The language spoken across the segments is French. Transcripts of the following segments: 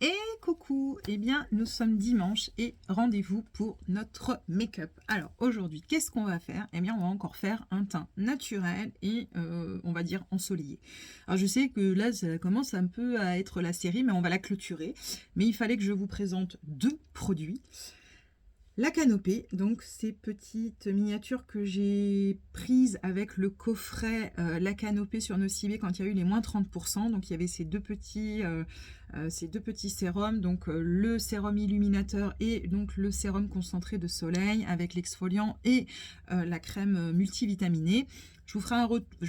Et coucou, eh bien nous sommes dimanche et rendez-vous pour notre make-up. Alors aujourd'hui, qu'est-ce qu'on va faire? Eh bien on va encore faire un teint naturel et on va dire ensoleillé. Alors je sais que là ça commence un peu à être la série, mais on va la clôturer. Mais il fallait que je vous présente deux produits. La canopée, donc ces petites miniatures que j'ai prises avec le coffret La Canopée sur Nocibé quand il y a eu les moins 30%. Donc il y avait ces deux petits sérums, donc le sérum illuminateur et donc le sérum concentré de soleil avec l'exfoliant et la crème multivitaminée. Je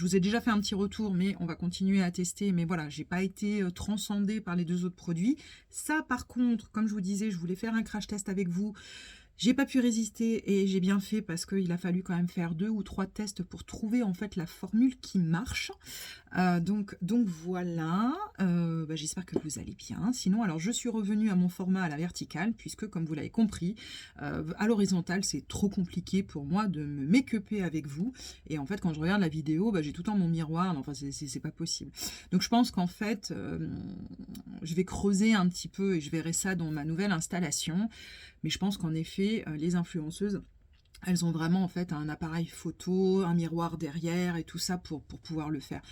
vous ai déjà fait un petit retour, mais on va continuer à tester. Mais voilà, j'ai pas été transcendée par les deux autres produits. Ça, par contre, comme je vous disais, je voulais faire un crash test avec vous. J'ai pas pu résister et j'ai bien fait parce qu'il a fallu quand même faire 2 ou 3 tests pour trouver en fait la formule qui marche. Donc voilà, j'espère que vous allez bien. Sinon, alors je suis revenue à mon format à la verticale puisque comme vous l'avez compris, à l'horizontale c'est trop compliqué pour moi de me make-upper avec vous. Et en fait quand je regarde la vidéo, j'ai tout le temps mon miroir, enfin c'est pas possible. Donc je pense qu'en fait, je vais creuser un petit peu et je verrai ça dans ma nouvelle installation. Mais je pense qu'en effet, les influenceuses, elles ont vraiment en fait un appareil photo, un miroir derrière et tout ça pour pouvoir le faire.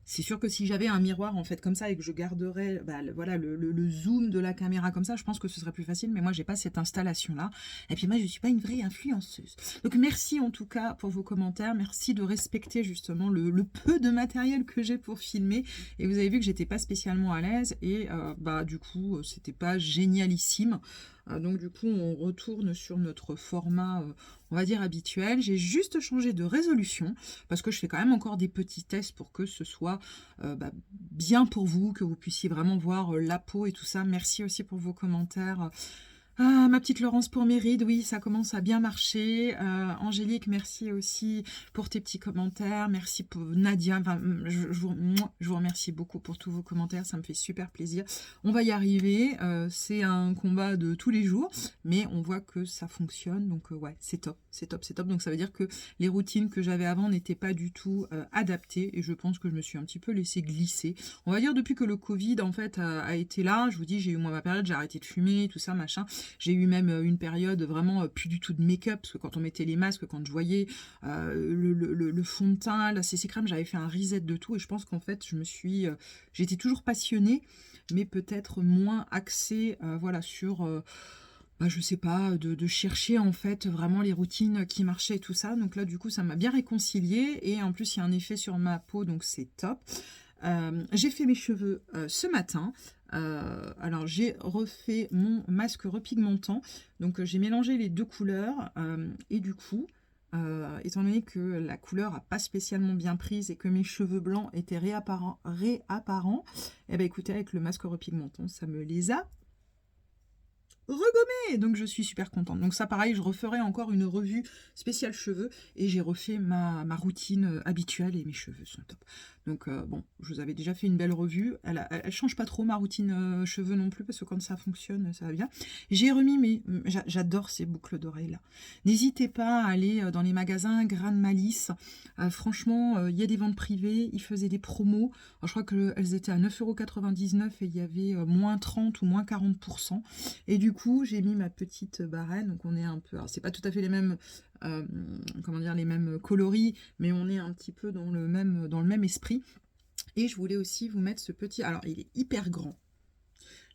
C'est sûr que si j'avais un miroir en fait comme ça et que je garderais voilà, le zoom de la caméra comme ça, je pense que ce serait plus facile, mais moi j'ai pas cette installation là. Et puis moi je suis pas une vraie influenceuse. Donc merci en tout cas pour vos commentaires, merci de respecter justement le peu de matériel que j'ai pour filmer. Et vous avez vu que j'étais pas spécialement à l'aise et du coup c'était pas génialissime. Donc du coup on retourne sur notre format on va dire habituel. J'ai juste changé de résolution parce que je fais quand même encore des petits tests pour que ce soit bien pour vous, que vous puissiez vraiment voir la peau et tout ça. Merci aussi pour vos commentaires. Ah, ma petite Laurence pour mes rides, oui, ça commence à bien marcher. Angélique, merci aussi pour tes petits commentaires. Merci pour Nadia. Enfin, je vous remercie beaucoup pour tous vos commentaires. Ça me fait super plaisir. On va y arriver. C'est un combat de tous les jours, mais on voit que ça fonctionne. Donc, ouais, c'est top. C'est top, c'est top. Donc, ça veut dire que les routines que j'avais avant n'étaient pas du tout adaptées. Et je pense que je me suis un petit peu laissée glisser. On va dire depuis que le Covid, en fait, a été là. Je vous dis, j'ai eu moi ma période, j'ai arrêté de fumer, tout ça, machin. J'ai eu même une période vraiment plus du tout de make-up, parce que quand on mettait les masques, quand je voyais le fond de teint, la CC crème, j'avais fait un reset de tout, et je pense qu'en fait, j'étais toujours passionnée, mais peut-être moins axée, voilà, sur... je sais pas, de chercher en fait vraiment les routines qui marchaient et tout ça. Donc là, du coup, ça m'a bien réconciliée. Et en plus, il y a un effet sur ma peau, donc c'est top. J'ai fait mes cheveux ce matin. Alors j'ai refait mon masque repigmentant. Donc j'ai mélangé les deux couleurs. Et du coup, étant donné que la couleur n'a pas spécialement bien prise et que mes cheveux blancs étaient réapparents, et ben écoutez, avec le masque repigmentant, ça me les a regommé, donc je suis super contente. Donc ça pareil, je referai encore une revue spéciale cheveux et j'ai refait ma routine habituelle et mes cheveux sont top. Donc bon, je vous avais déjà fait une belle revue, elle change pas trop ma routine cheveux non plus parce que quand ça fonctionne, ça va bien. J'ai remis j'adore ces boucles d'oreilles là. N'hésitez pas à aller dans les magasins Grain de Malice. Franchement, il y a des ventes privées, ils faisaient des promos. Alors, je crois qu'elles étaient à 9,99 € et il y avait moins 30 ou moins 40%. Et du coup, j'ai mis ma petite barrette. Donc, on est un peu... Alors, c'est pas tout à fait les mêmes... les mêmes coloris, mais on est un petit peu dans le même esprit. Et je voulais aussi vous mettre ce petit... Alors, il est hyper grand.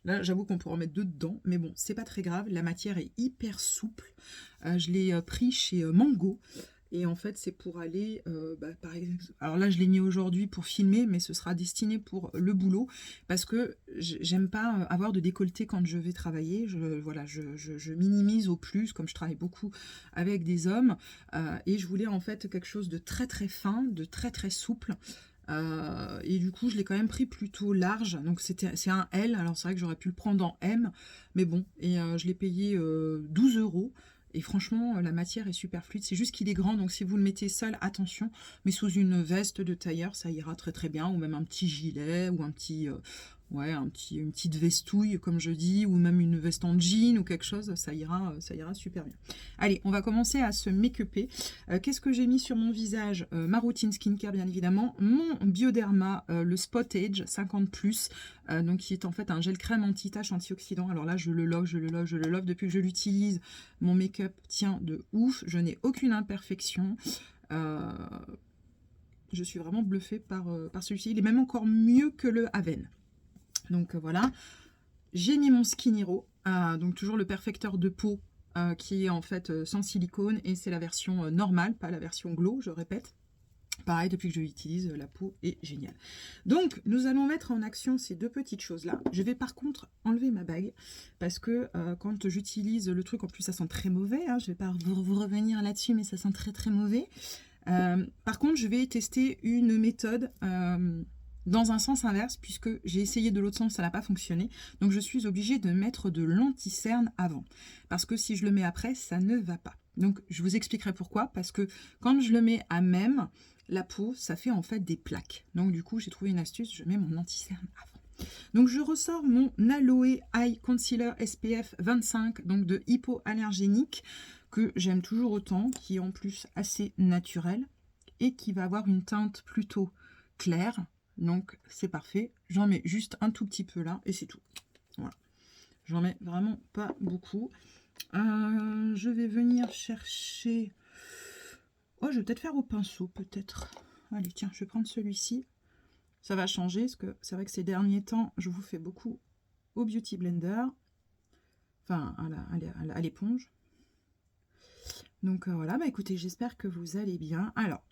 Là, j'avoue qu'on pourrait en mettre deux dedans, mais bon, c'est pas très grave. La matière est hyper souple. Je l'ai pris chez Mango. Et en fait, c'est pour aller, par exemple, alors là, je l'ai mis aujourd'hui pour filmer, mais ce sera destiné pour le boulot, parce que j'aime pas avoir de décolleté quand je vais travailler. Je minimise au plus, comme je travaille beaucoup avec des hommes, et je voulais en fait quelque chose de très très fin, de très très souple. Et du coup, je l'ai quand même pris plutôt large, donc c'est un L. Alors c'est vrai que j'aurais pu le prendre en M, mais bon, et je l'ai payé 12 €. Et franchement, la matière est super fluide. C'est juste qu'il est grand, donc si vous le mettez seul, attention. Mais sous une veste de tailleur, ça ira très très bien. Ou même un petit gilet, ou un petit ouais, une petite vestouille, comme je dis, ou même une veste en jean ou quelque chose, ça ira super bien. Allez, on va commencer à se make-upper. Qu'est-ce que j'ai mis sur mon visage? Ma routine skincare, bien évidemment. Mon Bioderma, le Spot Age 50+, donc qui est en fait un gel crème anti-tache antioxydant. Alors là, je le love, je le love, je le love. Depuis que je l'utilise, mon make-up tient de ouf. Je n'ai aucune imperfection. Je suis vraiment bluffée par celui-ci. Il est même encore mieux que le Aven. Donc voilà, j'ai mis mon Skin Hero, donc toujours le perfecteur de peau qui est en fait sans silicone et c'est la version normale, pas la version glow, je répète. Pareil, depuis que je l'utilise, la peau est géniale. Donc, nous allons mettre en action ces deux petites choses-là. Je vais par contre enlever ma bague parce que quand j'utilise le truc, en plus ça sent très mauvais, hein, je ne vais pas vous revenir là-dessus, mais ça sent très très mauvais. Par contre, je vais tester une méthode dans un sens inverse, puisque j'ai essayé de l'autre sens, ça n'a pas fonctionné. Donc je suis obligée de mettre de l'anti-cerne avant. Parce que si je le mets après, ça ne va pas. Donc je vous expliquerai pourquoi. Parce que quand je le mets à même, la peau, ça fait en fait des plaques. Donc du coup, j'ai trouvé une astuce, je mets mon anti-cerne avant. Donc je ressors mon Aloe Eye Concealer SPF 25, donc de hypoallergénique, que j'aime toujours autant, qui est en plus assez naturel et qui va avoir une teinte plutôt claire. Donc c'est parfait, j'en mets juste un tout petit peu là et c'est tout. Voilà, j'en mets vraiment pas beaucoup. Je vais venir chercher... Oh, je vais peut-être faire au pinceau, peut-être. Allez, tiens, je vais prendre celui-ci. Ça va changer, parce que c'est vrai que ces derniers temps, je vous fais beaucoup au Beauty Blender. Enfin, à l'éponge. Donc voilà, bah écoutez, j'espère que vous allez bien. Alors,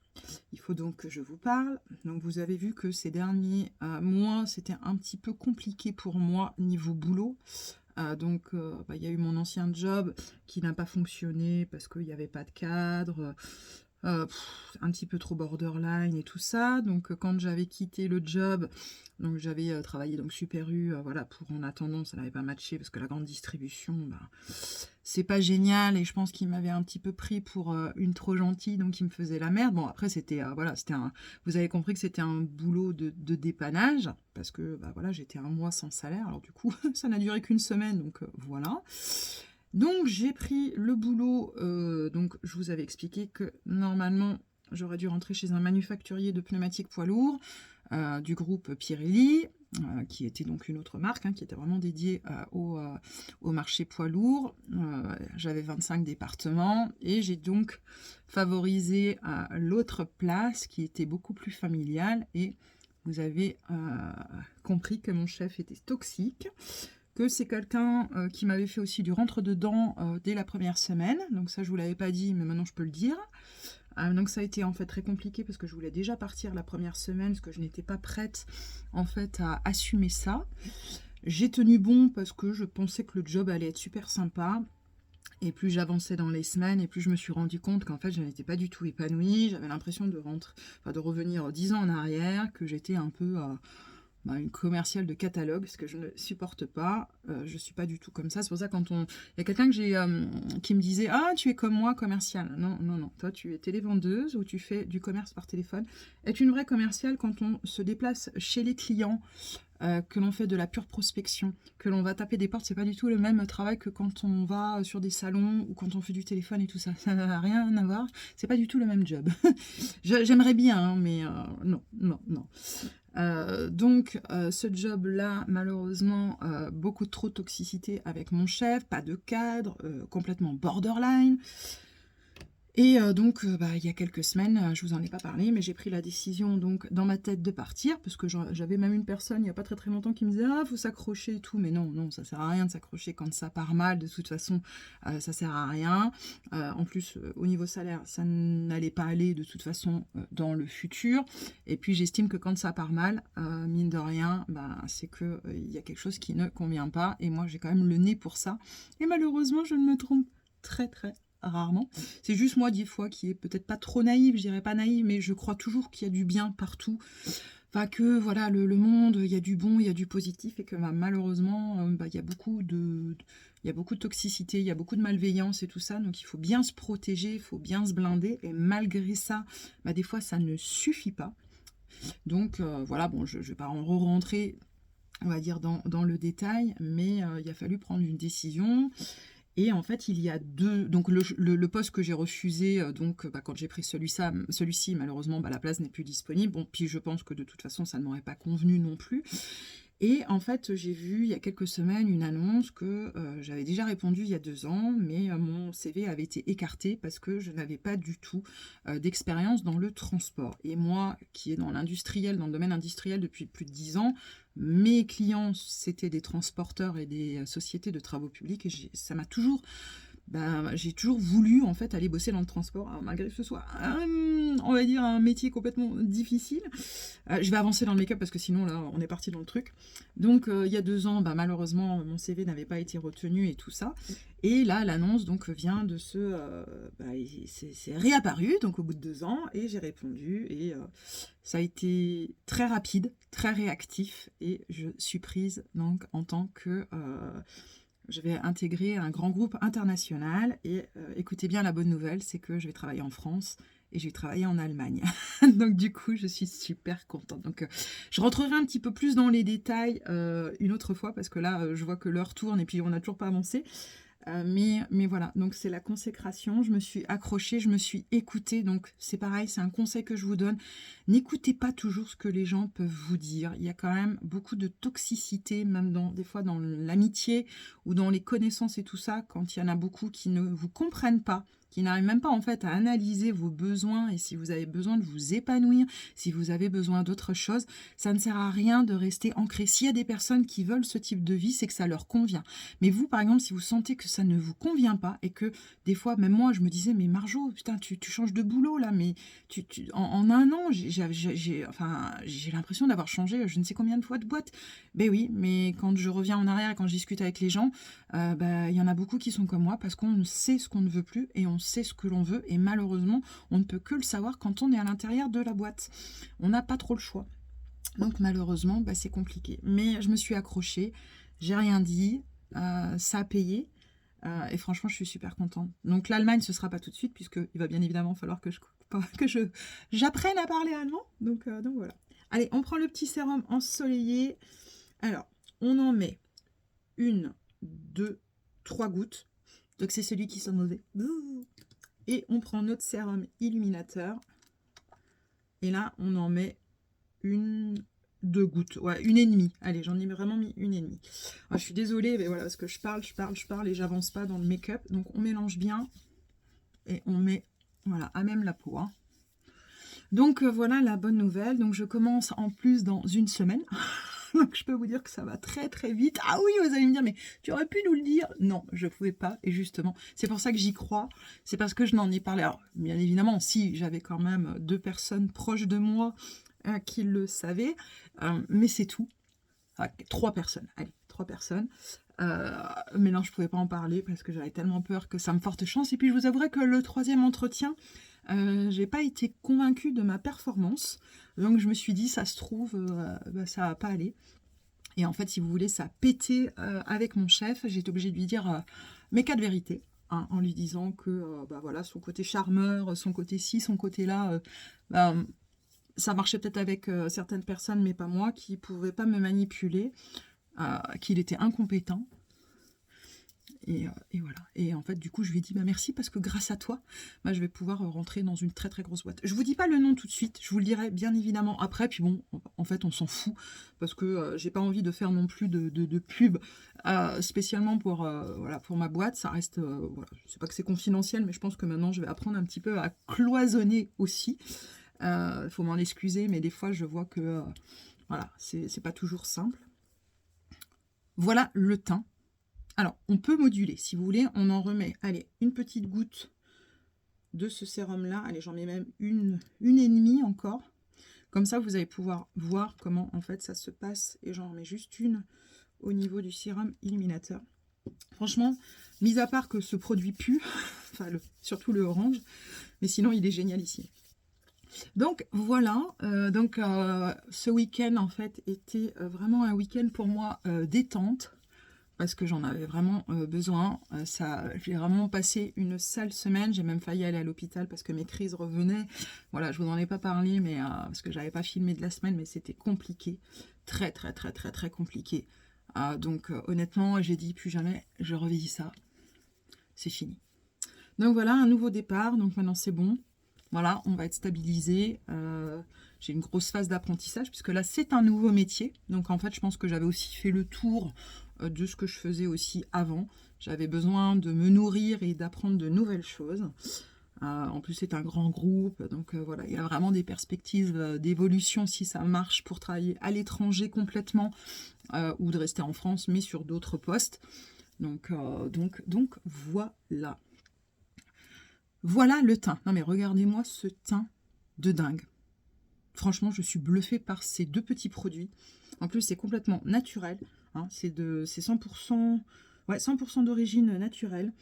il faut donc que je vous parle. Donc vous avez vu que ces derniers mois, c'était un petit peu compliqué pour moi niveau boulot. Donc il y a eu mon ancien job qui n'a pas fonctionné parce qu'il n'y avait pas de cadre. Un petit peu trop borderline et tout ça. Donc quand j'avais quitté le job, donc j'avais travaillé donc Super U, voilà, pour en attendant, ça n'avait pas matché parce que la grande distribution, c'est pas génial et je pense qu'il m'avait un petit peu pris pour une trop gentille, donc il me faisait la merde. Bon après c'était voilà, vous avez compris que c'était un boulot de dépannage parce que voilà, j'étais un mois sans salaire, alors du coup ça n'a duré qu'une semaine, donc voilà. Donc j'ai pris le boulot, donc je vous avais expliqué que normalement j'aurais dû rentrer chez un manufacturier de pneumatiques poids lourds du groupe Pirelli, qui était donc une autre marque, hein, qui était vraiment dédiée au marché poids lourd. J'avais 25 départements et j'ai donc favorisé l'autre place qui était beaucoup plus familiale et vous avez compris que mon chef était toxique. Que c'est quelqu'un qui m'avait fait aussi du rentre-dedans dès la première semaine. Donc ça, je ne vous l'avais pas dit, mais maintenant je peux le dire. Donc ça a été en fait très compliqué parce que je voulais déjà partir la première semaine, parce que je n'étais pas prête en fait à assumer ça. J'ai tenu bon parce que je pensais que le job allait être super sympa. Et plus j'avançais dans les semaines, et plus je me suis rendu compte qu'en fait, je n'étais pas du tout épanouie. J'avais l'impression de revenir 10 ans en arrière, que j'étais un peu... une commerciale de catalogue, ce que je ne supporte pas. Je suis pas du tout comme ça. C'est pour ça quand il y a quelqu'un qui me disait ah tu es comme moi commerciale. Non non non. Toi tu es télévendeuse ou tu fais du commerce par téléphone. Être une vraie commerciale quand on se déplace chez les clients, que l'on fait de la pure prospection, que l'on va taper des portes, c'est pas du tout le même travail que quand on va sur des salons ou quand on fait du téléphone et tout ça. Ça n'a rien à voir. C'est pas du tout le même job. J'aimerais bien, hein, mais non non non. Donc ce job là malheureusement beaucoup trop de toxicité avec mon chef, pas de cadre, complètement borderline et donc il y a quelques semaines, je vous en ai pas parlé, mais j'ai pris la décision donc dans ma tête de partir parce que j'avais même une personne il n'y a pas très très longtemps qui me disait ah faut s'accrocher et tout, mais non non ça sert à rien de s'accrocher quand ça part mal, de toute façon ça sert à rien. En plus au niveau salaire ça n'allait pas aller de toute façon dans le futur, et puis j'estime que quand ça part mal, mine de rien c'est que il y a quelque chose qui ne convient pas et moi j'ai quand même le nez pour ça et malheureusement je ne me trompe très très rarement. C'est juste moi des fois qui est peut-être pas trop naïve, je dirais pas naïve, mais je crois toujours qu'il y a du bien partout. Enfin que voilà, le monde, il y a du bon, il y a du positif et que malheureusement, il y a beaucoup de toxicité, il y a beaucoup de malveillance et tout ça, donc il faut bien se protéger, il faut bien se blinder et malgré ça, des fois ça ne suffit pas. Donc voilà, bon, je vais pas en re-rentrer on va dire, dans le détail, mais il a fallu prendre une décision. Et en fait, il y a deux... Donc, le poste que j'ai refusé, donc, quand j'ai pris celui-ci, malheureusement, la place n'est plus disponible. Bon, puis je pense que de toute façon, ça ne m'aurait pas convenu non plus. Et en fait, j'ai vu il y a quelques semaines une annonce que j'avais déjà répondu il y a 2 ans, mais mon CV avait été écarté parce que je n'avais pas du tout d'expérience dans le transport. Et moi, qui est dans l'industriel, dans le domaine industriel depuis plus de 10 ans, mes clients, c'était des transporteurs et des sociétés de travaux publics, et ça m'a toujours... j'ai toujours voulu en fait aller bosser dans le transport, alors, malgré que ce soit on va dire un métier complètement difficile. Je vais avancer dans le make-up parce que sinon là on est parti dans le truc. Donc il y a 2 ans, malheureusement mon CV n'avait pas été retenu et tout ça. Et là l'annonce donc vient de c'est réapparu donc au bout de 2 ans, et j'ai répondu, et ça a été très rapide, très réactif, et je suis prise donc en tant que je vais intégrer un grand groupe international, et écoutez bien la bonne nouvelle, c'est que je vais travailler en France et je vais travailler en Allemagne. Donc du coup, je suis super contente. Donc je rentrerai un petit peu plus dans les détails une autre fois, parce que là, je vois que l'heure tourne et puis on n'a toujours pas avancé. Mais voilà, donc c'est la consécration, je me suis accrochée, je me suis écoutée, donc c'est pareil, c'est un conseil que je vous donne. N'écoutez pas toujours ce que les gens peuvent vous dire. Il y a quand même beaucoup de toxicité, même des fois dans l'amitié ou dans les connaissances et tout ça, quand il y en a beaucoup qui ne vous comprennent pas, qui n'arrivent même pas en fait à analyser vos besoins, et si vous avez besoin de vous épanouir, si vous avez besoin d'autre chose, ça ne sert à rien de rester ancré. S'il y a des personnes qui veulent ce type de vie, c'est que ça leur convient. Mais vous, par exemple, si vous sentez que ça ne vous convient pas, et que des fois, même moi, je me disais, mais Marjo, putain, tu changes de boulot là, mais en un an, j'ai l'impression d'avoir changé je ne sais combien de fois de boîte. Ben oui, mais quand je reviens en arrière et quand je discute avec les gens, il y en a beaucoup qui sont comme moi, parce qu'on sait ce qu'on ne veut plus et on sait ce que l'on veut, et malheureusement, on ne peut que le savoir quand on est à l'intérieur de la boîte. On n'a pas trop le choix. Donc malheureusement, c'est compliqué. Mais je me suis accrochée, j'ai rien dit, ça a payé, et franchement, je suis super contente. Donc l'Allemagne, ce ne sera pas tout de suite, puisqu'il va bien évidemment falloir que j'apprenne à parler allemand. Donc voilà. Allez, on prend le petit sérum ensoleillé. Alors, on en met 1, 2, 3 gouttes. Donc c'est celui qui sent mauvais. Et on prend notre sérum illuminateur. Et là, on en met 2 gouttes. Ouais, 1,5. Allez, j'en ai vraiment mis 1,5. Je suis désolée, mais voilà, parce que je parle et j'avance pas dans le make-up. Donc on mélange bien. Et on met, voilà, à même la peau. Hein. Donc voilà la bonne nouvelle. Donc je commence en plus dans 1 semaine. Donc je peux vous dire que ça va très très vite. Ah oui, vous allez me dire, mais tu aurais pu nous le dire. Non, je ne pouvais pas. Et justement, c'est pour ça que j'y crois. C'est parce que je n'en ai parlé. Alors, bien évidemment, si j'avais quand même 2 personnes proches de moi qui le savaient. Mais c'est tout. 3 personnes. Allez, 3 personnes. Mais non, je ne pouvais pas en parler parce que j'avais tellement peur que ça me porte chance. Et puis je vous avouerai que le 3e entretien, j'ai pas été convaincue de ma performance. Donc je me suis dit, ça se trouve, ça va pas aller. Et en fait, si vous voulez, ça a pété avec mon chef. J'ai été obligée de lui dire mes 4 vérités. Hein, en lui disant que voilà, son côté charmeur, son côté ci, son côté là, ça marchait peut-être avec certaines personnes, mais pas moi, qui ne pouvaient pas me manipuler, qu'il était incompétent. Et voilà. Et en fait, du coup, je lui ai dit merci, parce que grâce à toi, je vais pouvoir rentrer dans une très très grosse boîte. Je vous dis pas le nom tout de suite, je vous le dirai bien évidemment après. Puis bon, en fait, on s'en fout, parce que j'ai pas envie de faire non plus de pub spécialement pour ma boîte. Ça reste, voilà, je sais pas que c'est confidentiel, mais je pense que maintenant, je vais apprendre un petit peu à cloisonner aussi. Faut m'en excuser, mais des fois, je vois que voilà, c'est pas toujours simple. Voilà le teint. Alors, on peut moduler, si vous voulez, on en remet, allez, une petite goutte de ce sérum-là. Allez, j'en mets même une et demie encore. Comme ça, vous allez pouvoir voir comment, en fait, ça se passe. Et j'en remets juste une au niveau du sérum illuminateur. Franchement, mis à part que ce produit pue, enfin, surtout le orange, mais sinon, il est génial ici. Donc, voilà. Ce week-end, en fait, était vraiment un week-end pour moi détente, parce que j'en avais vraiment besoin. J'ai vraiment passé une sale semaine. J'ai même failli aller à l'hôpital parce que mes crises revenaient. Voilà, je vous en ai pas parlé, mais parce que j'avais pas filmé de la semaine, mais c'était compliqué. très très très très très compliqué. Donc honnêtement, j'ai dit plus jamais je revis ça. C'est fini. Donc voilà, un nouveau départ. Donc maintenant c'est bon. Voilà, on va être stabilisé. J'ai une grosse phase d'apprentissage puisque là c'est un nouveau métier. Donc en fait je pense que j'avais aussi fait le tour de ce que je faisais aussi avant. J'avais besoin de me nourrir et d'apprendre de nouvelles choses. En plus c'est un grand groupe, donc voilà, il y a vraiment des perspectives d'évolution si ça marche pour travailler à l'étranger complètement ou de rester en France mais sur d'autres postes. Donc voilà. Voilà le teint. Non mais regardez-moi ce teint de dingue. Franchement, je suis bluffée par ces deux petits produits. En plus, c'est complètement naturel. Hein, c'est 100%, ouais, 100% d'origine naturelle.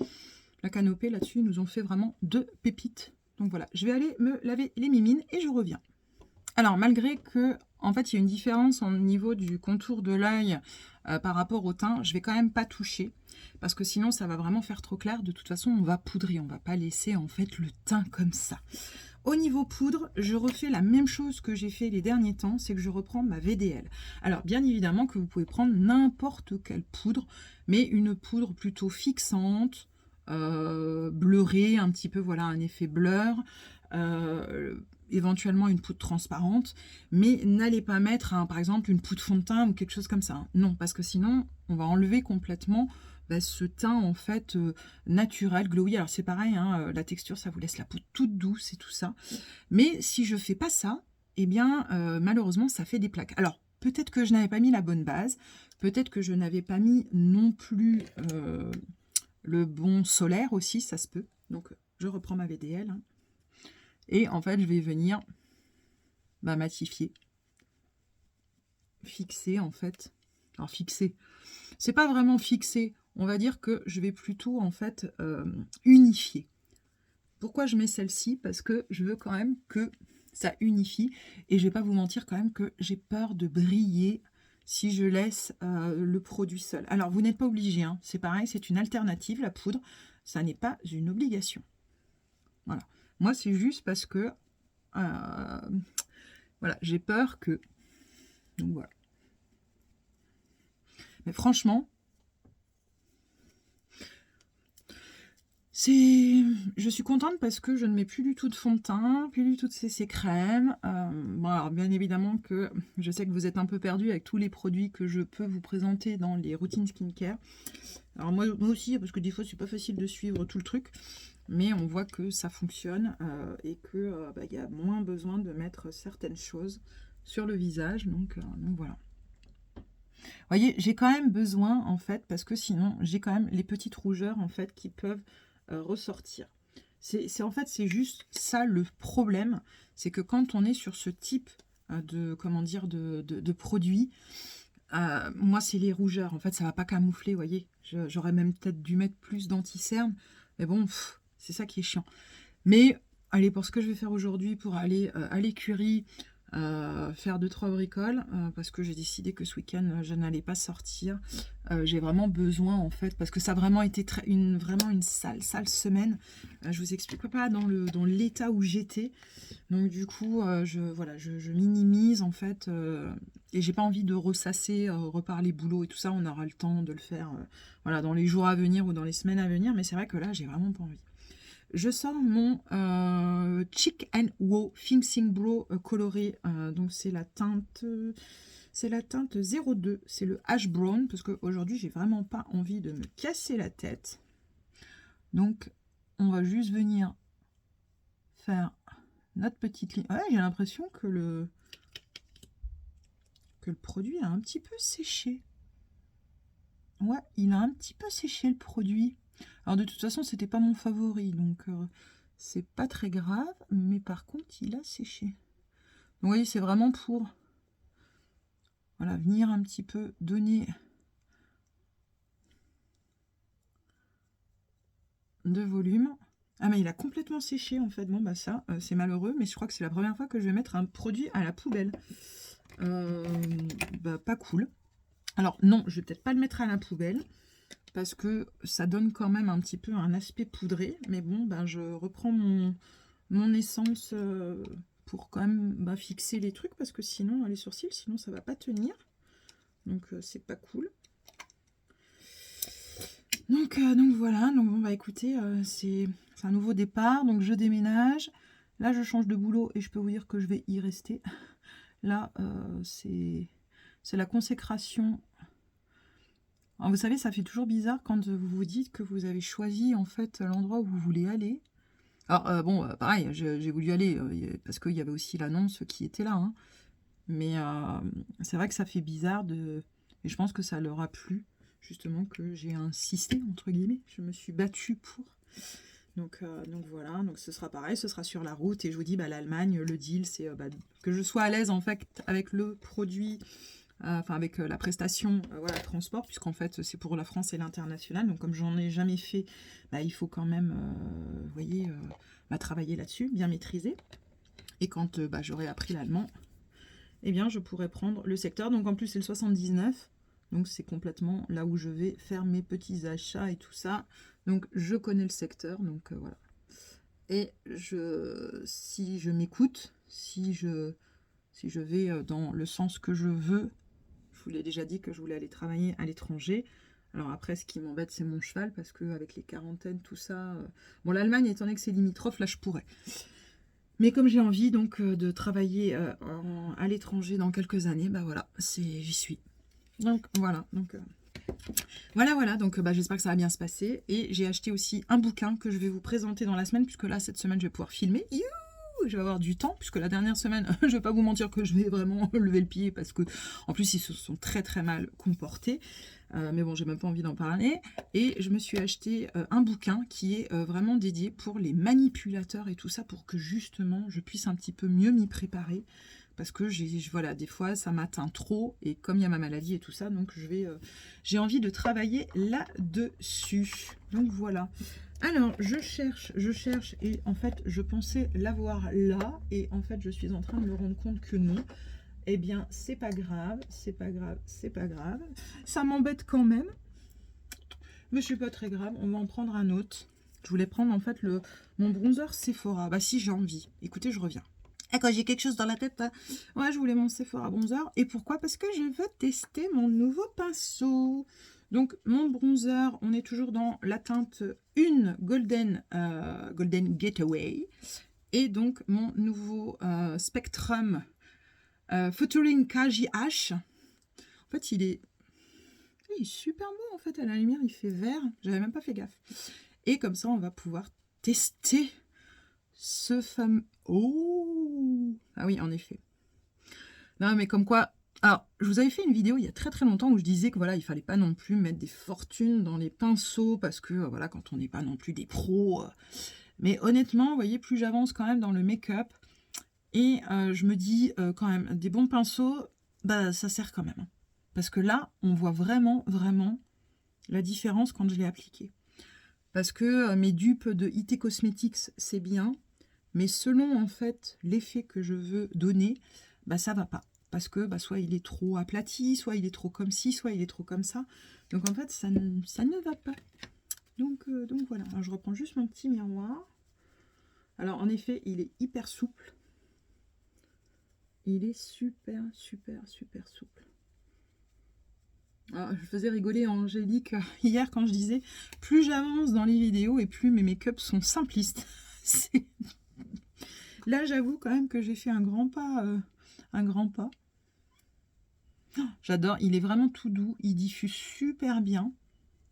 La Canopée, là-dessus, ils nous ont fait vraiment deux pépites. Donc voilà, je vais aller me laver les mimines et je reviens. Alors, malgré que, en fait, il y a une différence au niveau du contour de l'œil par rapport au teint, je vais quand même pas toucher. Parce que sinon, ça va vraiment faire trop clair. De toute façon, on va poudrer. On va pas laisser, en fait, le teint comme ça. Au niveau poudre, je refais la même chose que j'ai fait les derniers temps, c'est que je reprends ma VDL. Alors, bien évidemment que vous pouvez prendre n'importe quelle poudre, mais une poudre plutôt fixante, bleurée, un petit peu, voilà, un effet blur, éventuellement une poudre transparente, mais n'allez pas mettre, par exemple, une poudre fond de teint ou quelque chose comme ça. Non, parce que sinon, on va enlever complètement ce teint en fait naturel, glowy. Alors c'est pareil, hein, la texture, ça vous laisse la peau toute douce et tout ça. Mais si je fais pas ça, eh bien malheureusement, ça fait des plaques. Alors peut-être que je n'avais pas mis la bonne base, peut-être que je n'avais pas mis non plus le bon solaire aussi, ça se peut. Donc je reprends ma VDL. Hein. Et en fait, je vais venir matifier, fixer en fait. Alors fixer, c'est pas vraiment fixer. On va dire que je vais plutôt en fait unifier. Pourquoi je mets celle-ci? Parce que je veux quand même que ça unifie. Et je vais pas vous mentir quand même que j'ai peur de briller si je laisse le produit seul. Alors vous n'êtes pas obligé, hein. C'est pareil, c'est une alternative, la poudre. Ça n'est pas une obligation. Voilà. Moi c'est juste parce que voilà, j'ai peur que... Donc voilà. Mais franchement, je suis contente parce que je ne mets plus du tout de fond de teint, plus du tout de CC crème. Bon, alors bien évidemment que je sais que vous êtes un peu perdu avec tous les produits que je peux vous présenter dans les routines skincare. Alors moi aussi, parce que des fois c'est pas facile de suivre tout le truc, mais on voit que ça fonctionne et que y a moins besoin de mettre certaines choses sur le visage. Donc voilà. Vous voyez, j'ai quand même besoin en fait, parce que sinon j'ai quand même les petites rougeurs en fait qui peuvent ressortir. En fait, c'est juste ça le problème, c'est que quand on est sur ce type de, comment dire, de produit, moi c'est les rougeurs, en fait ça va pas camoufler, vous voyez, j'aurais même peut-être dû mettre plus d'anti-cerne, mais bon, c'est ça qui est chiant. Mais allez, pour ce que je vais faire aujourd'hui, pour aller à l'écurie, faire 2-3 bricoles, parce que j'ai décidé que ce week-end je n'allais pas sortir. J'ai vraiment besoin en fait, parce que ça a vraiment été vraiment une sale semaine. Je vous explique pas dans l'état où j'étais. Donc du coup, je minimise en fait, et j'ai pas envie de ressasser, reparler boulot et tout ça. On aura le temps de le faire, voilà, dans les jours à venir ou dans les semaines à venir. Mais c'est vrai que là, j'ai vraiment pas envie. Je sors mon Chic and Wow Finishing Brow coloré. Donc c'est la teinte 02. C'est le Ash Brown. Parce qu'aujourd'hui, j'ai vraiment pas envie de me casser la tête. Donc, on va juste venir faire notre petite ligne. Ouais, j'ai l'impression que le produit a un petit peu séché. Ouais, il a un petit peu séché le produit. Alors de toute façon, c'était pas mon favori, donc c'est pas très grave, mais par contre, il a séché. Donc vous voyez, c'est vraiment pour voilà, venir un petit peu donner de volume. Ah mais il a complètement séché en fait. Bon bah ça, c'est malheureux, mais je crois que c'est la première fois que je vais mettre un produit à la poubelle. Pas cool. Alors non, je vais peut-être pas le mettre à la poubelle, parce que ça donne quand même un petit peu un aspect poudré. Mais bon, je reprends mon essence pour quand même fixer les trucs, parce que sinon, les sourcils, sinon ça va pas tenir. Donc c'est pas cool. Donc voilà, donc bon bah écoutez, c'est un nouveau départ, donc je déménage. Là je change de boulot et je peux vous dire que je vais y rester. Là c'est la consécration. Alors, vous savez, ça fait toujours bizarre quand vous vous dites que vous avez choisi en fait l'endroit où vous voulez aller. Alors bon, pareil, j'ai voulu aller parce qu'il y avait aussi l'annonce qui était là, hein. Mais c'est vrai que ça fait bizarre de... Et je pense que ça leur a plu, justement, que j'ai insisté, entre guillemets. Je me suis battue pour. Donc voilà, donc ce sera pareil, ce sera sur la route. Et je vous dis, bah, l'Allemagne, le deal, c'est que je sois à l'aise, en fait, avec le produit, enfin, avec la prestation, voilà, transport, puisqu'en fait, c'est pour la France et l'international. Donc comme j'en ai jamais fait, bah, il faut quand même, vous voyez, bah, travailler là-dessus, bien maîtriser. Et quand bah, j'aurai appris l'allemand, eh bien, je pourrais prendre le secteur. Donc, en plus, c'est le 79. Donc, c'est complètement là où je vais faire mes petits achats et tout ça. Donc, je connais le secteur. Donc, voilà. Et si je m'écoute, si je vais dans le sens que je veux, je vous l'ai déjà dit que je voulais aller travailler à l'étranger. Alors après, ce qui m'embête, c'est mon cheval, parce qu'avec les quarantaines, tout ça... Bon, l'Allemagne, étant donné que c'est limitrophe, là, je pourrais. Mais comme j'ai envie donc de travailler à l'étranger dans quelques années, bah voilà, j'y suis. Donc voilà, voilà, donc bah, j'espère que ça va bien se passer. Et j'ai acheté aussi un bouquin que je vais vous présenter dans la semaine, puisque là, cette semaine, je vais pouvoir filmer. Youhou, je vais avoir du temps, puisque la dernière semaine, je vais pas vous mentir que je vais vraiment lever le pied, parce que en plus, ils se sont très très mal comportés. Mais bon, j'ai même pas envie d'en parler. Et je me suis acheté un bouquin qui est vraiment dédié pour les manipulateurs et tout ça, pour que justement je puisse un petit peu mieux m'y préparer. Parce que voilà, des fois ça m'atteint trop, et comme il y a ma maladie et tout ça, donc j'ai envie de travailler là-dessus. Donc voilà. Alors je cherche, et en fait je pensais l'avoir là, et en fait je suis en train de me rendre compte que non. Eh bien, c'est pas grave, c'est pas grave, c'est pas grave. Ça m'embête quand même, mais c'est pas très grave. On va en prendre un autre. Je voulais prendre en fait mon bronzer Sephora. Bah si, j'ai envie. Écoutez, je reviens. Et quand j'ai quelque chose dans la tête, là, ouais, je voulais mon Sephora bronzer. Et pourquoi? Parce que je veux tester mon nouveau pinceau. Donc, mon bronzer, on est toujours dans la teinte 1 Golden Getaway. Et donc, mon nouveau Spectrum Featuring KJH. En fait, il est super beau. En fait, à la lumière, il fait vert. J'avais même pas fait gaffe. Et comme ça, on va pouvoir tester ce fameux... Oh! Ah oui, en effet. Non, mais comme quoi... Alors, je vous avais fait une vidéo il y a très très longtemps où je disais que voilà, il fallait pas non plus mettre des fortunes dans les pinceaux, parce que voilà, quand on n'est pas non plus des pros... Mais honnêtement, vous voyez, plus j'avance quand même dans le make-up, et je me dis quand même, des bons pinceaux, bah ça sert quand même. Hein. Parce que là, on voit vraiment, vraiment la différence quand je l'ai appliqué. Parce que mes dupes de IT Cosmetics, c'est bien, mais selon en fait l'effet que je veux donner, bah ça va pas. Parce que bah, soit il est trop aplati, soit il est trop comme ci, soit il est trop comme ça. Donc en fait, ça ne va pas. Donc voilà. Alors je reprends juste mon petit miroir. Alors en effet, il est hyper souple. Il est super, super, super souple. Alors, je faisais rigoler Angélique hier quand je disais plus j'avance dans les vidéos et plus mes make-up sont simplistes. Là, j'avoue quand même que j'ai fait un grand pas. Oh, j'adore, il est vraiment tout doux, il diffuse super bien.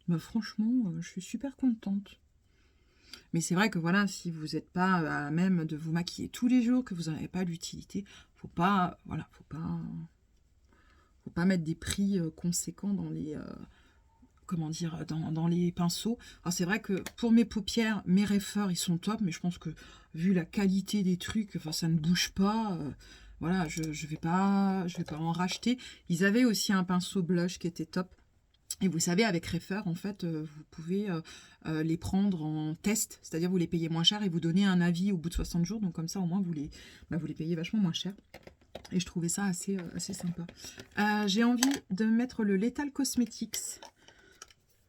Bah, franchement, je suis super contente. Mais c'est vrai que voilà, si vous n'êtes pas à même de vous maquiller tous les jours, que vous n'en avez pas l'utilité, faut pas mettre des prix conséquents dans les comment dire, dans les pinceaux. Alors c'est vrai que pour mes paupières, mes Reifer ils sont top, mais je pense que vu la qualité des trucs, enfin ça ne bouge pas. Voilà, je vais pas en racheter. Ils avaient aussi un pinceau blush qui était top. Et vous savez, avec Reifer, en fait, vous pouvez les prendre en test, c'est-à-dire vous les payez moins cher et vous donnez un avis au bout de 60 jours. Donc comme ça, au moins, vous les payez vachement moins cher. Et je trouvais ça assez sympa. J'ai envie de mettre le Lethal Cosmetics.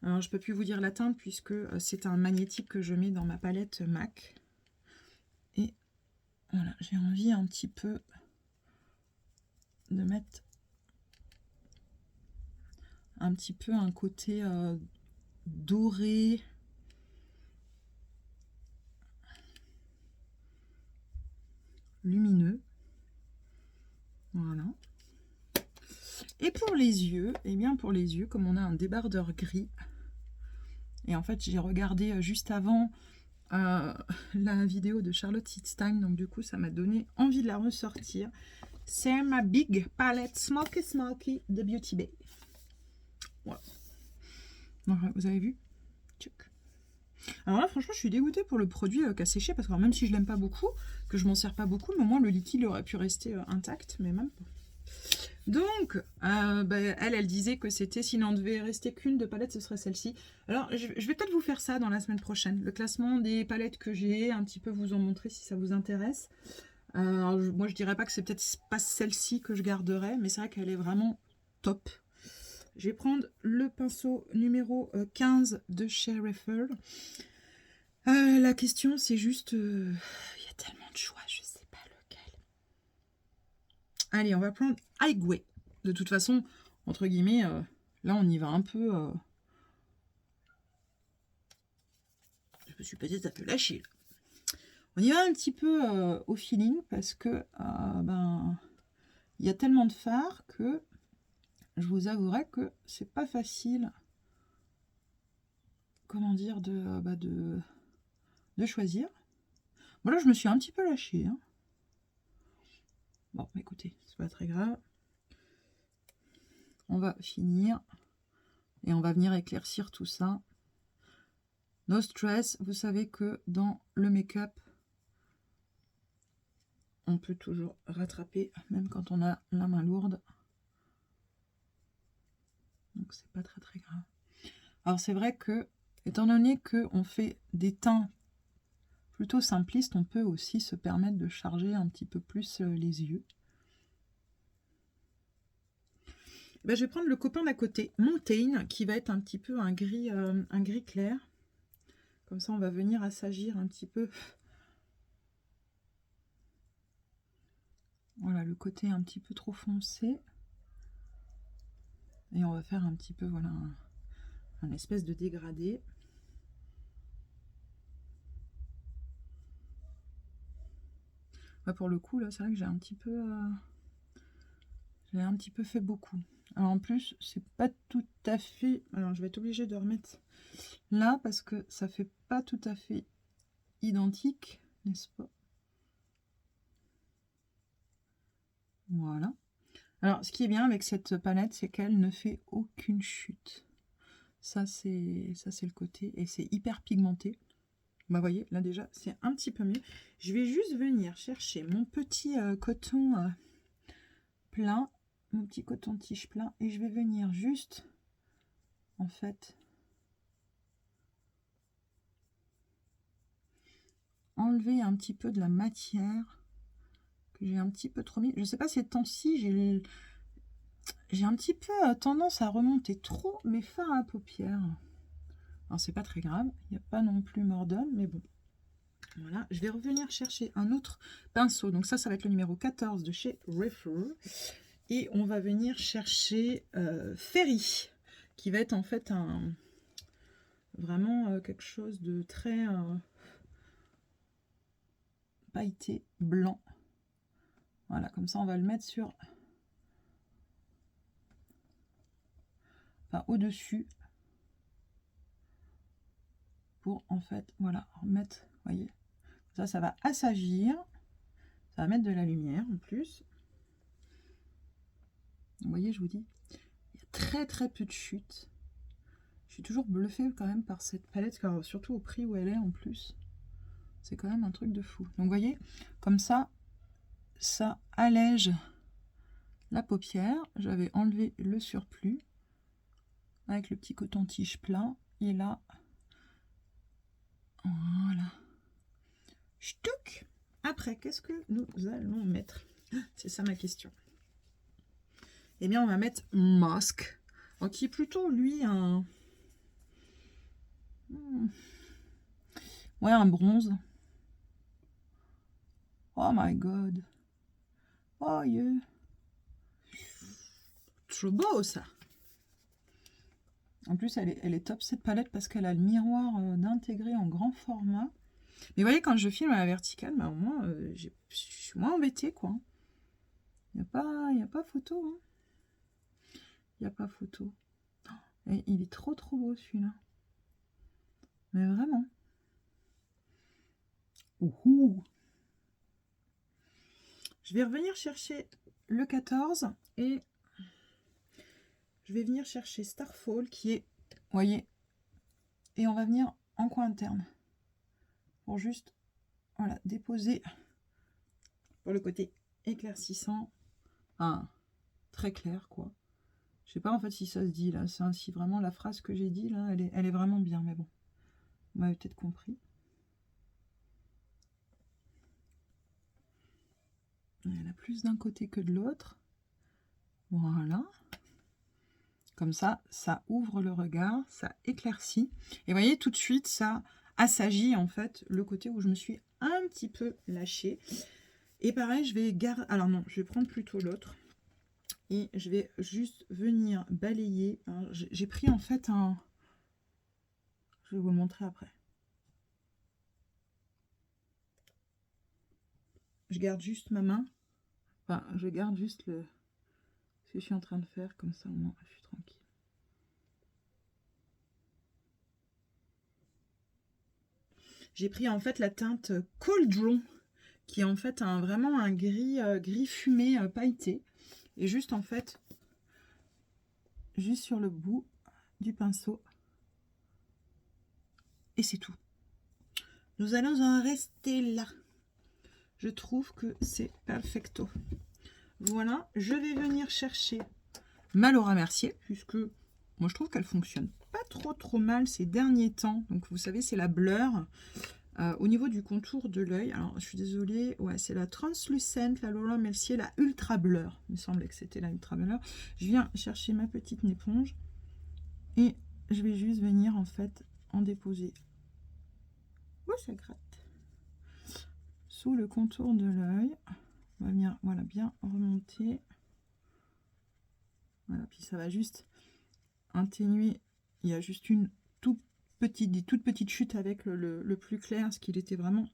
Alors, je ne peux plus vous dire la teinte puisque c'est un magnétique que je mets dans ma palette MAC. Et voilà, j'ai envie un petit peu de mettre un petit peu un côté doré. Lumineux. Voilà. Et pour les yeux, eh bien pour les yeux, comme on a un débardeur gris, et en fait j'ai regardé juste avant la vidéo de Charlotte Hitstein, donc du coup ça m'a donné envie de la ressortir. C'est ma Big Palette Smoky Smoky de Beauty Bay. Voilà. Voilà, vous avez vu? Tchouk. Alors là, franchement, je suis dégoûtée pour le produit qui a séché, parce que même si je l'aime pas beaucoup, que je m'en sers pas beaucoup, mais au moins le liquide aurait pu rester intact, mais même pas. Donc, elle disait que c'était, s'il n'en devait rester qu'une de palette, ce serait celle-ci. Alors, je vais peut-être vous faire ça dans la semaine prochaine. Le classement des palettes que j'ai, un petit peu vous en montrer si ça vous intéresse. Moi, je dirais pas que c'est peut-être pas celle-ci que je garderai, mais c'est vrai qu'elle est vraiment top. Je vais prendre le pinceau numéro 15 de chez Refer. La question, c'est juste... Il y a tellement de choix, je sais pas lequel. Allez, on va prendre Highway. De toute façon, entre guillemets, là, on y va un peu... Je me suis peut-être un peu lâchée, là. On y va un petit peu au feeling, parce que, il y a tellement de fards que... Je vous avouerai que c'est pas facile, comment dire, de choisir. Bon, là, je me suis un petit peu lâchée. Hein. Bon, écoutez, c'est pas très grave. On va finir et on va venir éclaircir tout ça. No stress, vous savez que dans le make-up, on peut toujours rattraper, même quand on a la main lourde. Donc, c'est pas très très grave. Alors, c'est vrai que, étant donné qu'on fait des teints plutôt simplistes, on peut aussi se permettre de charger un petit peu plus les yeux. Ben, je vais prendre le copain d'à côté, Montaigne, qui va être un petit peu un gris clair. Comme ça, on va venir assagir un petit peu. Voilà, le côté un petit peu trop foncé. Et on va faire un petit peu, voilà, un espèce de dégradé. Ouais, pour le coup, là, c'est vrai que j'ai un petit peu fait beaucoup. Alors en plus, c'est pas tout à fait... Alors je vais être obligée de remettre là, parce que ça fait pas tout à fait identique, n'est-ce pas? Voilà. Alors, ce qui est bien avec cette palette, c'est qu'elle ne fait aucune chute. Ça, c'est le côté. Et c'est hyper pigmenté. Bah, vous voyez, là déjà, c'est un petit peu mieux. Je vais juste venir chercher mon petit coton plein, mon petit coton-tige plein, et je vais venir juste, en fait, enlever un petit peu de la matière que j'ai un petit peu trop mis. Je sais pas, ces temps-ci, j'ai un petit peu tendance à remonter trop mes fards à paupières. Alors, c'est pas très grave, il n'y a pas non plus mort d'homme, mais bon. Voilà, je vais revenir chercher un autre pinceau. Donc ça va être le numéro 14 de chez Refer. Et on va venir chercher Ferry, qui va être en fait vraiment quelque chose de très pailleté, blanc. Voilà, comme ça on va le mettre sur... Enfin, au-dessus. Pour en fait, voilà, remettre, vous voyez. Ça va assagir. Ça va mettre de la lumière en plus. Vous voyez, je vous dis, il y a très très peu de chute. Je suis toujours bluffée quand même par cette palette, car surtout au prix où elle est en plus. C'est quand même un truc de fou. Donc vous voyez, comme ça allège la paupière. J'avais enlevé le surplus avec le petit coton-tige plat. Et là, voilà. Ch'touk. Après, qu'est-ce que nous allons mettre? C'est ça ma question. Eh bien, on va mettre Masque, qui est plutôt, lui, un bronze. Oh my god. Oh yeah. Trop beau, ça. En plus, elle est top cette palette parce qu'elle a le miroir d'intégrer en grand format. Mais vous voyez, quand je filme à la verticale, bah, au moins, je suis moins embêtée, quoi. Il n'y a pas photo. Hein. Il n'y a pas photo. Et il est trop trop beau celui-là. Mais vraiment. Ouhou. Je vais revenir chercher le 14 et je vais venir chercher Starfall qui est, vous voyez, et on va venir en coin interne pour juste, voilà, déposer pour le côté éclaircissant, enfin, très clair quoi. Je sais pas en fait si ça se dit là, si vraiment la phrase que j'ai dit là, elle est vraiment bien, mais bon, vous m'avez peut-être compris. Il y en a plus d'un côté que de l'autre. Voilà. Comme ça ouvre le regard, ça éclaircit. Et vous voyez, tout de suite, ça assagit en fait le côté où je me suis un petit peu lâchée. Et pareil, je vais garder... Alors non, je vais prendre plutôt l'autre. Et je vais juste venir balayer. J'ai pris en fait un... Je vais vous le montrer après. Je garde juste ma main. Enfin, je garde juste ce que je suis en train de faire. Comme ça, au moins, je suis tranquille. J'ai pris en fait la teinte Cauldron, qui est en fait vraiment un gris, gris fumé pailleté. Et juste en fait, juste sur le bout du pinceau. Et c'est tout. Nous allons en rester là. Je trouve que c'est perfecto. Voilà, je vais venir chercher ma Laura Mercier, puisque moi je trouve qu'elle fonctionne pas trop mal ces derniers temps. Donc vous savez, c'est la Blur. Au niveau du contour de l'œil, alors je suis désolée, ouais, c'est la Translucent, la Laura Mercier, la Ultra Blur. Il me semblait que c'était la Ultra Blur. Je viens chercher ma petite éponge et je vais juste venir en fait en déposer. Oh, ça gratte. Sous le contour de l'œil. On va venir, voilà, bien remonter. Voilà, puis ça va juste atténuer. Il y a juste une des toutes petites chutes avec le plus clair, parce qu'il était vraiment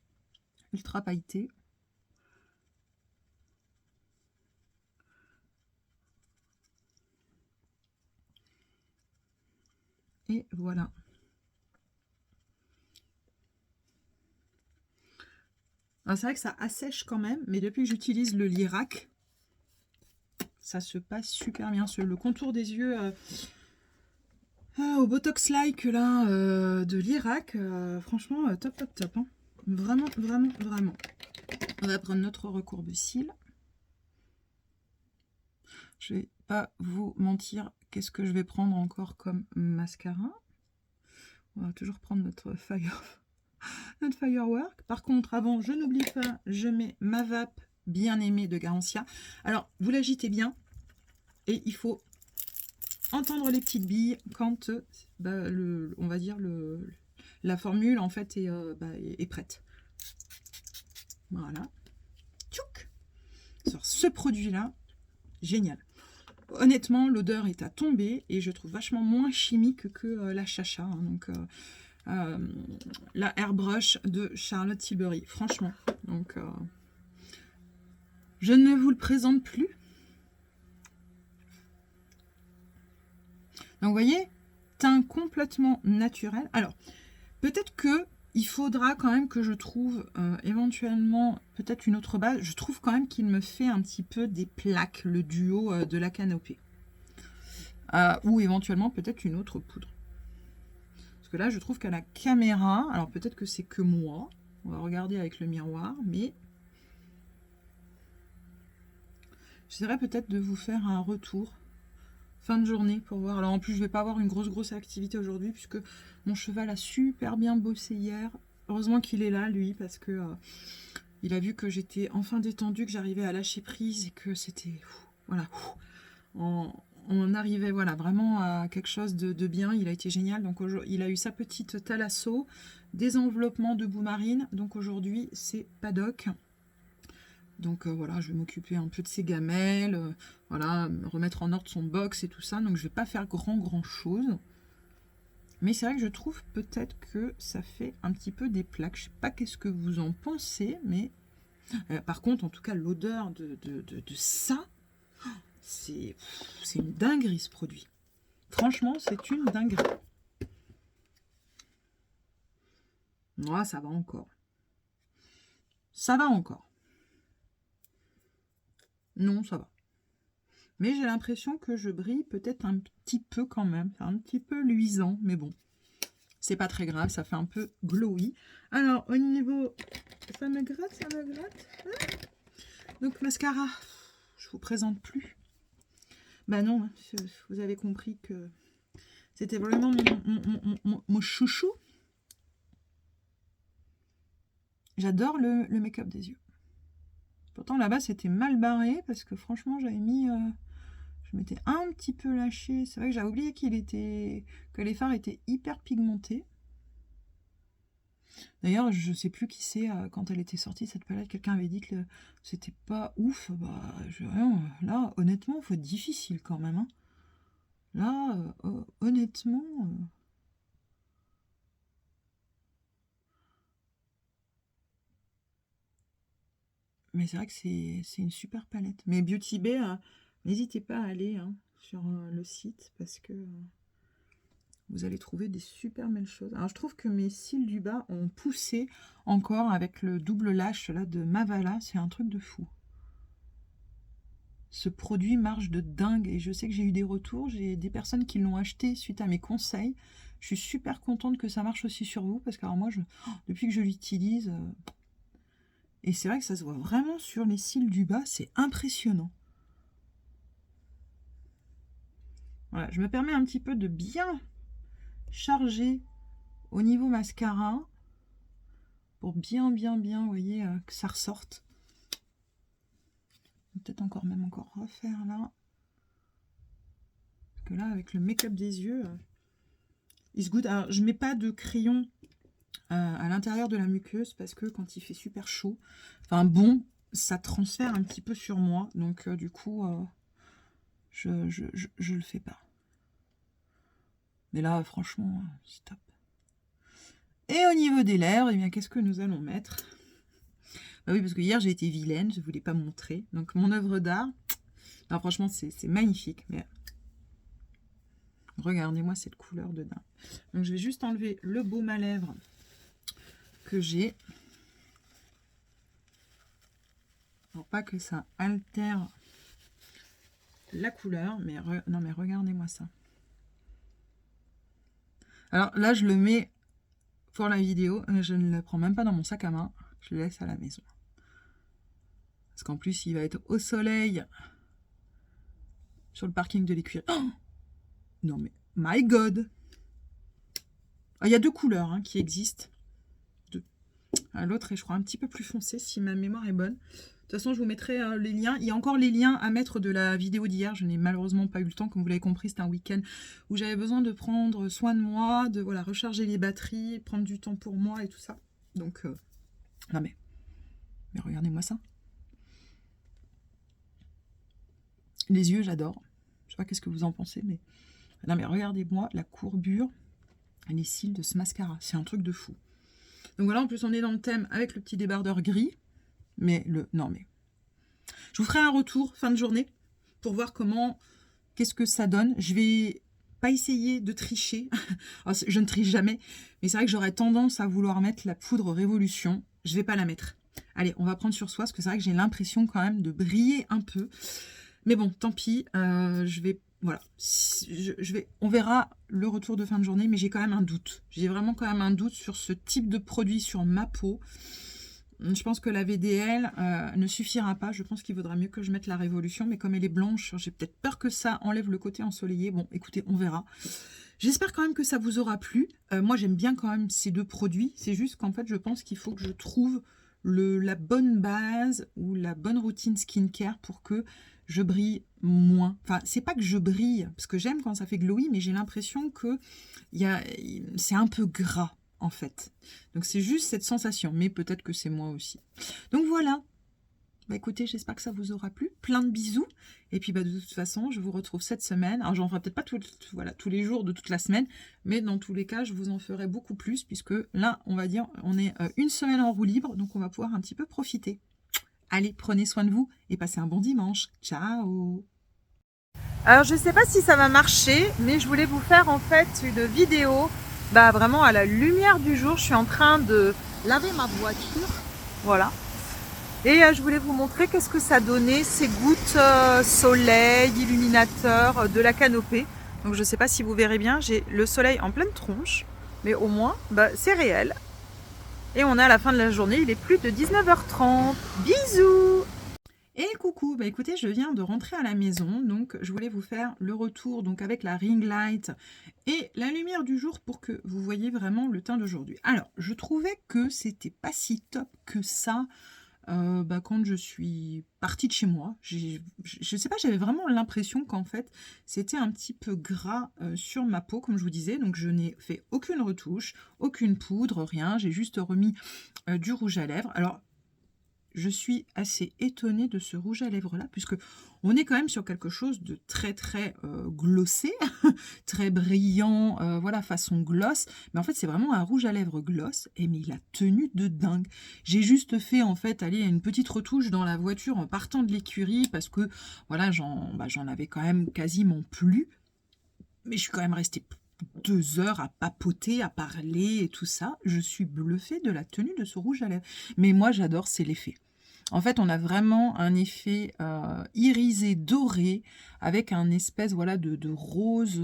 ultra pailleté. Et voilà. C'est vrai que ça assèche quand même, mais depuis que j'utilise le Lirac, ça se passe super bien. Le contour des yeux au Botox-like là, de Lirac, franchement, top. Hein. Vraiment. On va prendre notre recours de cils. Je vais pas vous mentir, qu'est-ce que je vais prendre encore comme mascara. On va toujours prendre notre Firework. Par contre, avant, je n'oublie pas, je mets ma vape bien aimée de Garancia. Alors, vous l'agitez bien et il faut entendre les petites billes quand, on va dire, la formule en fait est prête. Voilà. Tchouk. Sur ce produit-là, génial. Honnêtement, l'odeur est à tomber et je trouve vachement moins chimique que la Chacha. Hein, donc, la Airbrush de Charlotte Tilbury. Franchement. Donc, je ne vous le présente plus. Donc, vous voyez, teint complètement naturel. Alors, peut-être que il faudra quand même que je trouve éventuellement peut-être une autre base. Je trouve quand même qu'il me fait un petit peu des plaques, le duo de la canopée. Ou éventuellement peut-être une autre poudre. Parce que là, je trouve qu'à la caméra, alors peut-être que c'est que moi, on va regarder avec le miroir, mais j'essaierai peut-être de vous faire un retour fin de journée pour voir. Alors en plus, je vais pas avoir une grosse activité aujourd'hui puisque mon cheval a super bien bossé hier. Heureusement qu'il est là, lui, parce que il a vu que j'étais enfin détendue, que j'arrivais à lâcher prise et que c'était... Voilà. On arrivait voilà, vraiment à quelque chose de bien. Il a été génial. Donc il a eu sa petite thalasso, des enveloppements de boue marine. Donc aujourd'hui, c'est paddock. Donc voilà, je vais m'occuper un peu de ses gamelles, voilà, remettre en ordre son box et tout ça. Donc je vais pas faire grand chose. Mais c'est vrai que je trouve peut-être que ça fait un petit peu des plaques. Je sais pas qu'est-ce que vous en pensez, mais par contre, en tout cas, l'odeur de ça, c'est une dinguerie ce produit. Franchement, c'est une dinguerie. Ouais, ça va encore. Ça va encore. Non, ça va. Mais j'ai l'impression que je brille peut-être un petit peu quand même. C'est un petit peu luisant, mais bon. C'est pas très grave, ça fait un peu glowy. Alors, au niveau... Ça me gratte, ça me gratte. Donc, mascara, je vous présente plus. Bah non, vous avez compris que c'était vraiment mon chouchou. J'adore le make-up des yeux. Pourtant, là-bas, c'était mal barré parce que franchement, j'avais mis... je m'étais un petit peu lâchée. C'est vrai que j'avais oublié que les fards étaient hyper pigmentés. D'ailleurs, je sais plus qui c'est, quand elle était sortie, cette palette, quelqu'un avait dit que c'était pas ouf. Bah, là, honnêtement, il faut être difficile quand même. Hein. Là, honnêtement... Mais c'est vrai que c'est une super palette. Mais Beauty Bay, n'hésitez pas à aller sur le site parce que vous allez trouver des super belles choses. Alors je trouve que mes cils du bas ont poussé encore avec le double lash là de Mavala. C'est un truc de fou. Ce produit marche de dingue et je sais que j'ai eu des retours. J'ai des personnes qui l'ont acheté suite à mes conseils. Je suis super contente que ça marche aussi sur vous parce que alors moi, depuis que je l'utilise... et c'est vrai que ça se voit vraiment sur les cils du bas, c'est impressionnant. Voilà, je me permets un petit peu de bien charger au niveau mascara pour bien, vous voyez, que ça ressorte. Peut-être encore refaire là. Parce que là, avec le make-up des yeux, it's good. Alors, je mets pas de crayon à l'intérieur de la muqueuse parce que quand il fait super chaud, enfin bon, ça transfère un petit peu sur moi. Donc du coup, je le fais pas. Mais là, franchement, c'est top. Et au niveau des lèvres, eh bien, qu'est-ce que nous allons mettre? Bah oui, parce que hier, j'ai été vilaine, je ne voulais pas montrer. Donc, mon œuvre d'art, franchement, c'est magnifique. Mais regardez-moi cette couleur de dingue. Donc, je vais juste enlever le baume à lèvres que j'ai. Pour pas que ça altère la couleur. Mais non, mais regardez-moi ça. Alors là, je le mets pour la vidéo. Je ne le prends même pas dans mon sac à main. Je le laisse à la maison. Parce qu'en plus, il va être au soleil sur le parking de l'Écurie. Oh non mais, my God! Il y a deux couleurs qui existent. L'autre est, je crois, un petit peu plus foncé, si ma mémoire est bonne. De toute façon, je vous mettrai les liens. Il y a encore les liens à mettre de la vidéo d'hier. Je n'ai malheureusement pas eu le temps. Comme vous l'avez compris, c'était un week-end où j'avais besoin de prendre soin de moi, de voilà, recharger les batteries, prendre du temps pour moi et tout ça. Donc, non mais regardez-moi ça. Les yeux, j'adore. Je sais pas qu'est-ce que vous en pensez, mais... Non mais regardez-moi la courbure, les cils de ce mascara. C'est un truc de fou. Donc voilà, en plus on est dans le thème avec le petit débardeur gris. Mais non mais... Je vous ferai un retour fin de journée pour voir qu'est-ce que ça donne. Je vais pas essayer de tricher. Alors, je ne triche jamais. Mais c'est vrai que j'aurais tendance à vouloir mettre la poudre Révolution. Je vais pas la mettre. Allez, on va prendre sur soi parce que c'est vrai que j'ai l'impression quand même de briller un peu. Mais bon, tant pis. Je vais... Voilà, on verra le retour de fin de journée, mais j'ai quand même un doute. J'ai vraiment quand même un doute sur ce type de produit sur ma peau. Je pense que la VDL ne suffira pas. Je pense qu'il vaudra mieux que je mette la Révolution, mais comme elle est blanche, j'ai peut-être peur que ça enlève le côté ensoleillé. Bon, écoutez, on verra. J'espère quand même que ça vous aura plu. Moi, j'aime bien quand même ces deux produits. C'est juste qu'en fait, je pense qu'il faut que je trouve la bonne base ou la bonne routine skincare pour que je brille moins. Enfin, c'est pas que je brille, parce que j'aime quand ça fait glowy, mais j'ai l'impression que c'est un peu gras, en fait. Donc, c'est juste cette sensation, mais peut-être que c'est moi aussi. Donc, voilà. Bah écoutez, j'espère que ça vous aura plu. Plein de bisous. Et puis bah, de toute façon, je vous retrouve cette semaine. Alors j'en ferai peut-être pas voilà, tous les jours de toute la semaine, mais dans tous les cas, je vous en ferai beaucoup plus, puisque là, on va dire, on est une semaine en roue libre, donc on va pouvoir un petit peu profiter. Allez, prenez soin de vous et passez un bon dimanche. Ciao. Alors je ne sais pas si ça va marcher, mais je voulais vous faire en fait une vidéo vraiment à la lumière du jour. Je suis en train de laver ma voiture, voilà. Et je voulais vous montrer qu'est-ce que ça donnait, ces gouttes soleil, illuminateur de la canopée. Donc je ne sais pas si vous verrez bien, j'ai le soleil en pleine tronche, mais au moins c'est réel. Et on est à la fin de la journée, il est plus de 19h30. Bisous! Et coucou, écoutez, je viens de rentrer à la maison, donc je voulais vous faire le retour donc avec la ring light et la lumière du jour pour que vous voyez vraiment le teint d'aujourd'hui. Alors, je trouvais que c'était pas si top que ça quand je suis partie de chez moi. Je sais pas, j'avais vraiment l'impression qu'en fait, c'était un petit peu gras sur ma peau, comme je vous disais, donc je n'ai fait aucune retouche, aucune poudre, rien, j'ai juste remis du rouge à lèvres. Alors, je suis assez étonnée de ce rouge à lèvres là, puisque on est quand même sur quelque chose de très très glossé, très brillant, voilà, façon gloss. Mais en fait, c'est vraiment un rouge à lèvres gloss, et mais il a tenu de dingue. J'ai juste fait en fait aller une petite retouche dans la voiture en partant de l'écurie, parce que voilà, j'en avais quand même quasiment plus. Mais je suis quand même restée 2 heures à papoter, à parler et tout ça. Je suis bluffée de la tenue de ce rouge à lèvres. Mais moi, j'adore, c'est l'effet. En fait, on a vraiment un effet irisé, doré, avec un espèce voilà, de rose.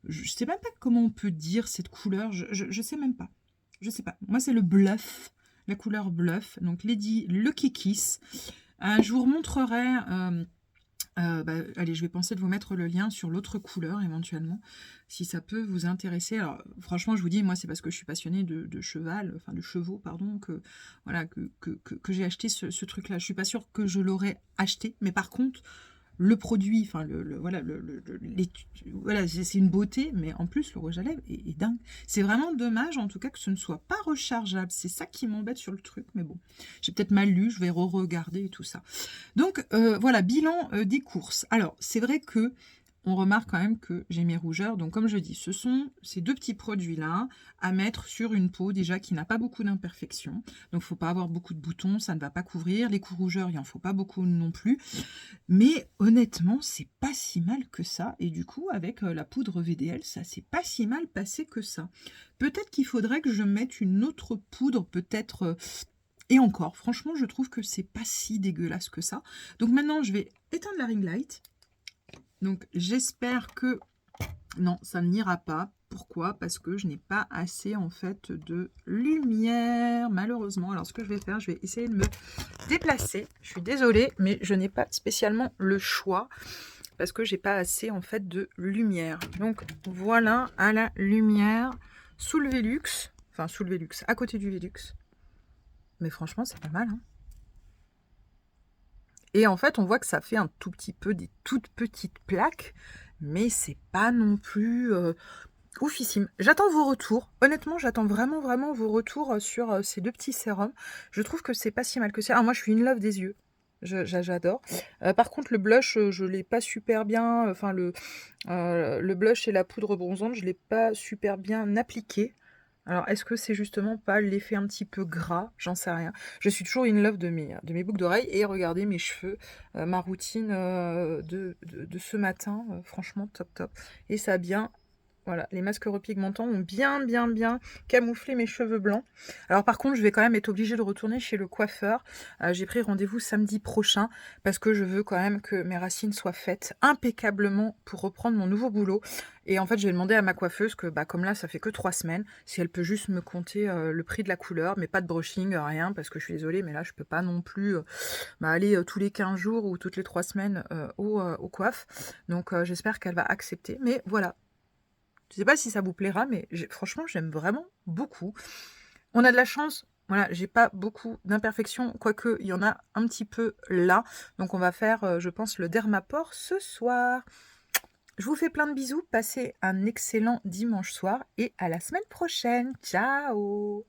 Je ne sais même pas comment on peut dire cette couleur. Je sais même pas. Je sais pas. Moi, c'est le bluff, la couleur bluff. Donc, Lady Lucky Kiss. Je vous remontrerai... allez, je vais penser de vous mettre le lien sur l'autre couleur éventuellement, si ça peut vous intéresser. Alors franchement, je vous dis, moi c'est parce que je suis passionnée de cheval, enfin de chevaux, pardon, que voilà que j'ai acheté ce truc-là. Je suis pas sûre que je l'aurais acheté, mais par contre, le produit, enfin voilà, c'est une beauté, mais en plus le rouge à lèvres est dingue. C'est vraiment dommage en tout cas que ce ne soit pas rechargeable. C'est ça qui m'embête sur le truc, mais bon, j'ai peut-être mal lu, je vais re-regarder et tout ça. Donc voilà, bilan des courses. Alors c'est vrai que on remarque quand même que j'ai mes rougeurs. Donc comme je dis, ce sont ces deux petits produits-là à mettre sur une peau déjà qui n'a pas beaucoup d'imperfections. Donc il ne faut pas avoir beaucoup de boutons, ça ne va pas couvrir. Les rougeurs, il n'en faut pas beaucoup non plus. Mais honnêtement, c'est pas si mal que ça. Et du coup, avec la poudre VDL, ça s'est pas si mal passé que ça. Peut-être qu'il faudrait que je mette une autre poudre, peut-être... et encore, franchement, je trouve que c'est pas si dégueulasse que ça. Donc maintenant, je vais éteindre la ring light. Donc j'espère que... Non, ça n'ira pas. Pourquoi? Parce que je n'ai pas assez en fait de lumière, malheureusement. Alors ce que je vais faire, je vais essayer de me déplacer. Je suis désolée, mais je n'ai pas spécialement le choix parce que j'ai pas assez en fait de lumière. Donc voilà, à la lumière, sous le Velux, enfin sous le Velux, à côté du Velux. Mais franchement, c'est pas mal, hein. Et en fait, on voit que ça fait un tout petit peu des toutes petites plaques, mais c'est pas non plus oufissime. J'attends vos retours. Honnêtement, j'attends vraiment vos retours sur ces deux petits sérums. Je trouve que c'est pas si mal que ça. Alors moi, je suis in love des yeux. J'adore. Par contre, le blush, je l'ai pas super bien. Enfin, le blush et la poudre bronzante, je l'ai pas super bien appliqué. Alors, est-ce que c'est justement pas l'effet un petit peu gras? J'en sais rien. Je suis toujours in love de mes boucles d'oreilles. Et regardez mes cheveux, ma routine de ce matin. Franchement, top. Et ça a bien... Voilà, les masques repigmentants ont bien camouflé mes cheveux blancs. Alors par contre, je vais quand même être obligée de retourner chez le coiffeur. J'ai pris rendez-vous samedi prochain parce que je veux quand même que mes racines soient faites impeccablement pour reprendre mon nouveau boulot. Et en fait, j'ai demandé à ma coiffeuse que, comme là, ça fait que 3 semaines, si elle peut juste me compter le prix de la couleur, mais pas de brushing, rien, parce que je suis désolée, mais là, je peux pas non plus aller tous les 15 jours ou toutes les 3 semaines au coiffe. Donc j'espère qu'elle va accepter. Mais voilà. Je ne sais pas si ça vous plaira, mais franchement, j'aime vraiment beaucoup. On a de la chance. Voilà, j'ai pas beaucoup d'imperfections, quoique il y en a un petit peu là. Donc on va faire, je pense, le Dermapore ce soir. Je vous fais plein de bisous. Passez un excellent dimanche soir et à la semaine prochaine. Ciao!